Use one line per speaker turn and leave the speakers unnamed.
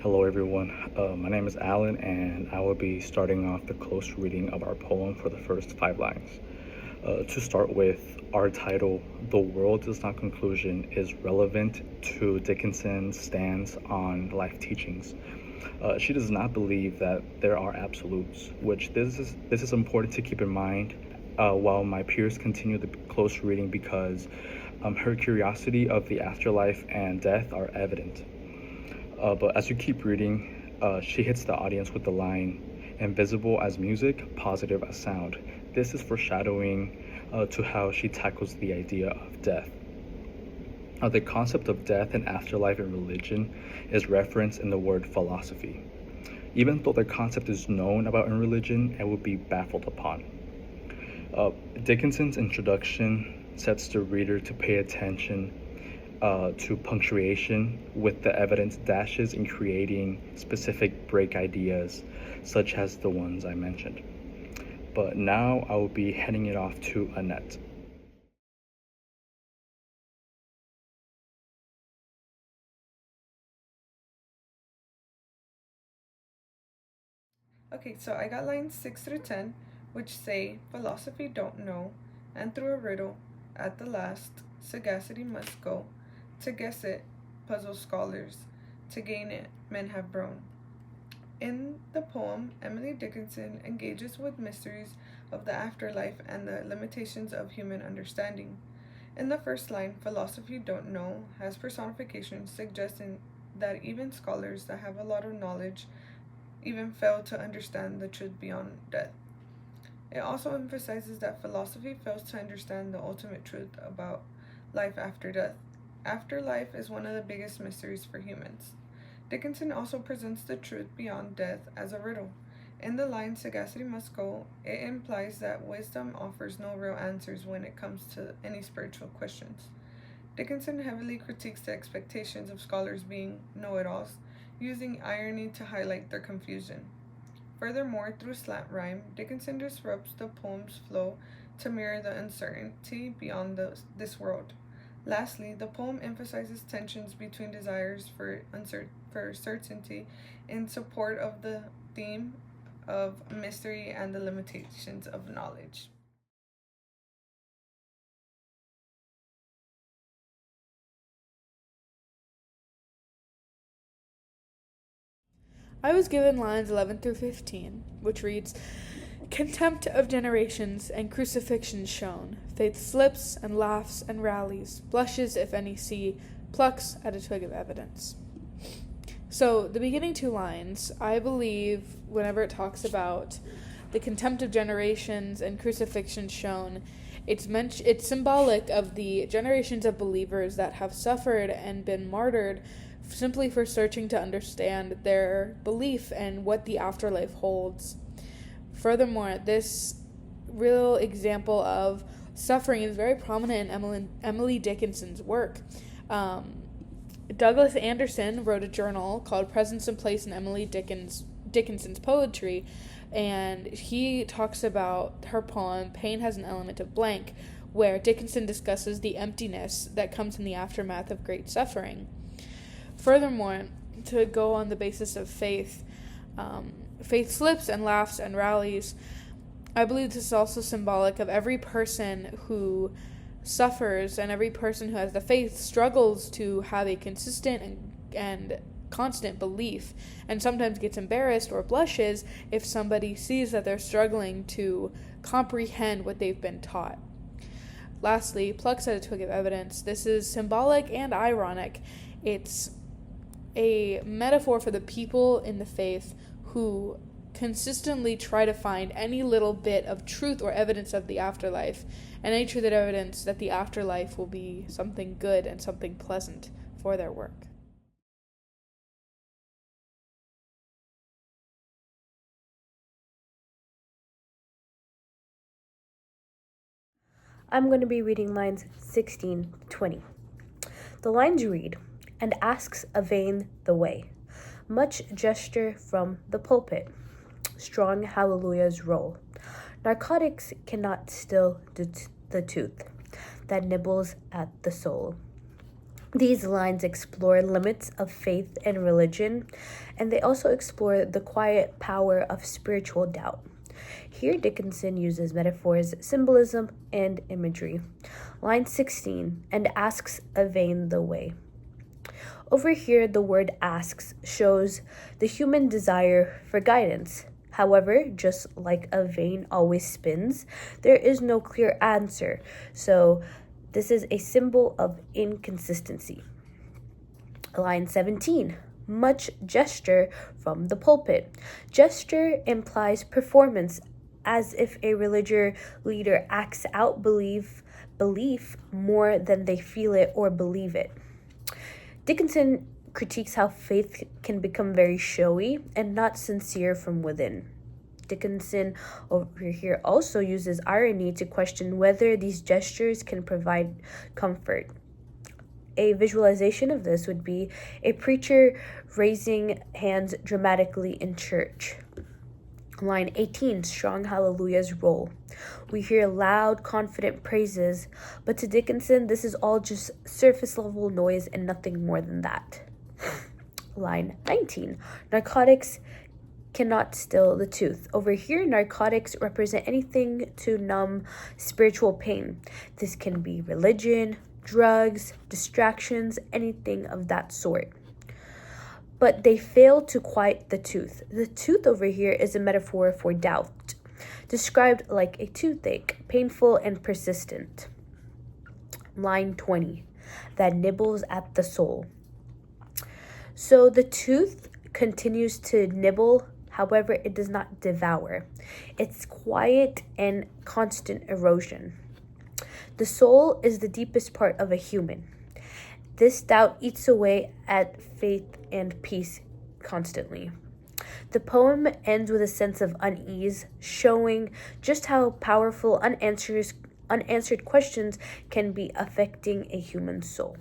Hello, everyone. My name is Alan, and I will be starting off the close reading of our poem for the first 5 lines. To start with, our title, The World Is Not Conclusion, is relevant to Dickinson's stance on life teachings. She does not believe that there are absolutes, which this is important to keep in mind while my peers continue the close reading because her curiosity of the afterlife and death are evident. But as you keep reading, she hits the audience with the line, invisible as music, positive as sound. This is foreshadowing to how she tackles the idea of death. The concept of death and afterlife in religion is referenced in the word philosophy. Even though the concept is known about in religion, it would be baffled upon. Dickinson's introduction sets the reader to pay attention to punctuation with the evidence dashes in creating specific break ideas, such as the ones I mentioned. But now I will be handing it off to Annette.
Okay, so I got lines 6 through 10, which say, Philosophy don't know, and through a riddle, at the last, sagacity must go. To guess it, puzzle scholars. To gain it, men have grown. In the poem, Emily Dickinson engages with mysteries of the afterlife and the limitations of human understanding. In the first line, philosophy don't know has personification suggesting that even scholars that have a lot of knowledge even fail to understand the truth beyond death. It also emphasizes that philosophy fails to understand the ultimate truth about life after death. Afterlife is one of the biggest mysteries for humans. Dickinson also presents the truth beyond death as a riddle. In the line Sagacity Must Go, it implies that wisdom offers no real answers when it comes to any spiritual questions. Dickinson heavily critiques the expectations of scholars being know it alls, using irony to highlight their confusion. Furthermore, through slant rhyme, Dickinson disrupts the poem's flow to mirror the uncertainty beyond this world. Lastly, the poem emphasizes tensions between desires for certainty in support of the theme of mystery and the limitations of knowledge.
I was given lines 11 through 15, which reads, Contempt of generations and crucifixion shown, faith slips and laughs and rallies, blushes if any see, plucks at a twig of evidence. So the beginning two lines, I believe, whenever it talks about the contempt of generations and crucifixion shown, it's symbolic of the generations of believers that have suffered and been martyred simply for searching to understand their belief and what the afterlife holds. Furthermore, this real example of suffering is very prominent in Emily Dickinson's work. Douglas Anderson wrote a journal called Presence and Place in Emily Dickinson's Poetry, and he talks about her poem Pain Has an Element of Blank, where Dickinson discusses the emptiness that comes in the aftermath of great suffering. Furthermore, to go on the basis of faith, faith slips and laughs and rallies. I believe this is also symbolic of every person who suffers and every person who has the faith struggles to have a consistent and constant belief, and sometimes gets embarrassed or blushes if somebody sees that they're struggling to comprehend what they've been taught. Lastly, plucks at a twig of evidence. This is symbolic and ironic. It's a metaphor for the people in the faith who consistently try to find any little bit of truth or evidence of the afterlife, and any truth or evidence that the afterlife will be something good and something pleasant for their work.
I'm going to be reading lines 16 to 20. The lines read, and asks a vain the way. Much gesture from the pulpit. Strong hallelujahs roll. Narcotics cannot still the tooth that nibbles at the soul. These lines explore limits of faith and religion, and they also explore the quiet power of spiritual doubt. Here, Dickinson uses metaphors, symbolism, and imagery. Line 16, and asks Yvain the way. Over here, the word asks shows the human desire for guidance. However, just like Yvain always spins, there is no clear answer, so this is a symbol of inconsistency. Line 17. Much gesture from the pulpit. Gesture implies performance, as if a religious leader acts out belief more than they feel it or believe it. Dickinson critiques how faith can become very showy and not sincere from within. Dickinson over here also uses irony to question whether these gestures can provide comfort. A visualization of this would be a preacher raising hands dramatically in church. Line 18, strong hallelujahs roll. We hear loud, confident praises, but to Dickinson, this is all just surface level noise and nothing more than that. Line 19, narcotics cannot still the tooth. Over here, narcotics represent anything to numb spiritual pain. This can be religion, drugs, distractions, anything of that sort. But they fail to quiet the tooth. The tooth over here is a metaphor for doubt, described like a toothache, painful and persistent. Line 20, that nibbles at the soul. So the tooth continues to nibble, however, it does not devour. It's quiet and constant erosion. The soul is the deepest part of a human. This doubt eats away at faith and peace constantly. The poem ends with a sense of unease, showing just how powerful unanswered questions can be affecting a human soul.